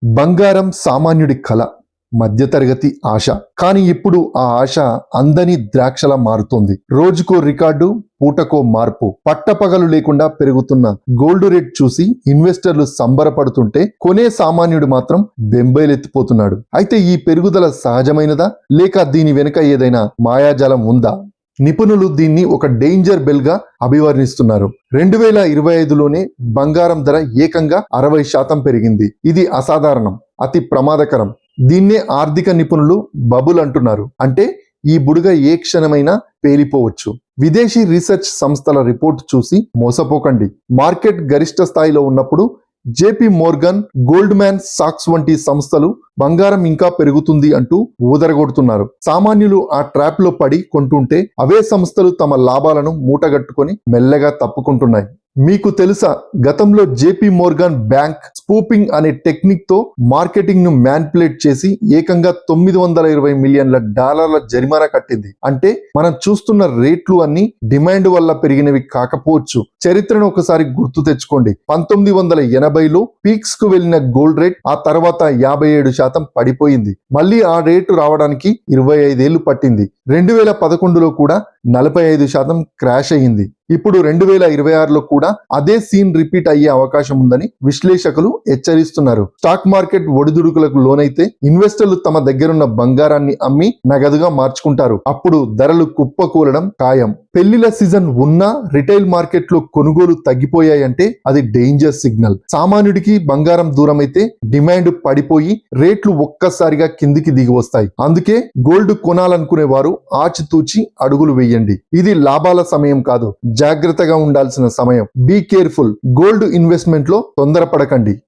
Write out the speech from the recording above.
బంగారం సామాన్యుడి కల, మధ్యతరగతి ఆశ. కానీ ఇప్పుడు ఆ ఆశ అందని ద్రాక్షలా మారుతోంది. రోజుకో రికార్డు, పూటకో మార్పు. పట్టపగలు లేకుండా పెరుగుతున్న గోల్డ్ రేట్ చూసి ఇన్వెస్టర్లు సంబరపడుతుంటే కొనే సామాన్యుడు మాత్రం బెంబేలెత్తిపోతున్నాడు. అయితే ఈ పెరుగుదల సహజమైనదా, లేక దీని వెనుక ఏదైనా మాయాజాలం ఉందా? నిపుణులు దీన్ని ఒక డేంజర్ బెల్ గా అభివర్ణిస్తున్నారు. 2025లోనే బంగారం ధర ఏకంగా 60% పెరిగింది. ఇది అసాధారణం, అతి ప్రమాదకరం. దీన్నే ఆర్థిక నిపుణులు బబుల్ అంటున్నారు. అంటే ఈ బుడగ ఏ క్షణమైనా పేలిపోవచ్చు. విదేశీ రీసెర్చ్ సంస్థల రిపోర్ట్ చూసి మోసపోకండి. మార్కెట్ గరిష్ట స్థాయిలో ఉన్నప్పుడు జేపీ మోర్గన్, గోల్డ్మ్యాన్ సాక్స్ వంటి సంస్థలు బంగారం ఇంకా పెరుగుతుంది అంటూ ఊదరగొడుతున్నారు. సామాన్యులు ఆ ట్రాప్ లో పడి కొంటుంటే అవే సంస్థలు తమ లాభాలను మూటగట్టుకొని మెల్లగా తప్పుకుంటున్నాయి. మీకు తెలుసా, గతంలో జేపీ మోర్గన్ బ్యాంక్ స్పూపింగ్ అనే టెక్నిక్ తో మార్కెటింగ్ ను మ్యానిపులేట్ చేసి ఏకంగా $920 మిలియన్ల జరిమానా కట్టింది. అంటే మనం చూస్తున్న రేట్లు అన్ని డిమాండ్ వల్ల పెరిగినవి కాకపోవచ్చు. చరిత్రను ఒకసారి గుర్తు తెచ్చుకోండి. 1980లో పీక్స్ కు వెళ్లిన గోల్డ్ రేట్ ఆ తర్వాత 57% పడిపోయింది. మళ్ళీ ఆ రేటు రావడానికి 25 ఏళ్లు పట్టింది. 2011లో కూడా 45% క్రాష్ అయ్యింది. ఇప్పుడు 2026లో కూడా అదే సీన్ రిపీట్ అయ్యే అవకాశం ఉందని విశ్లేషకులు హెచ్చరిస్తున్నారు. స్టాక్ మార్కెట్ ఒడిదుడుకులకు లోనైతే ఇన్వెస్టర్లు తమ దగ్గరున్న బంగారాన్ని అమ్మి నగదుగా మార్చుకుంటారు. అప్పుడు ధరలు కుప్పకూలడం ఖాయం. పెళ్లిల సీజన్ ఉన్నా రిటైల్ మార్కెట్ లో కొనుగోలు తగ్గిపోయాయంటే అది డేంజర్ సిగ్నల్. సామాన్యుడికి బంగారం దూరమైతే డిమాండ్ పడిపోయి రేట్లు ఒక్కసారిగా కిందికి దిగి వస్తాయి. అందుకే గోల్డ్ కొనాలనుకునే వారు ఆచితూచి అడుగులు వేయండి. ఇది లాభాల సమయం కాదు, జాగ్రత్తగా ఉండాల్సిన సమయం. Be careful. గోల్డ్ ఇన్వెస్ట్మెంట్ లో తొందరపడకండి.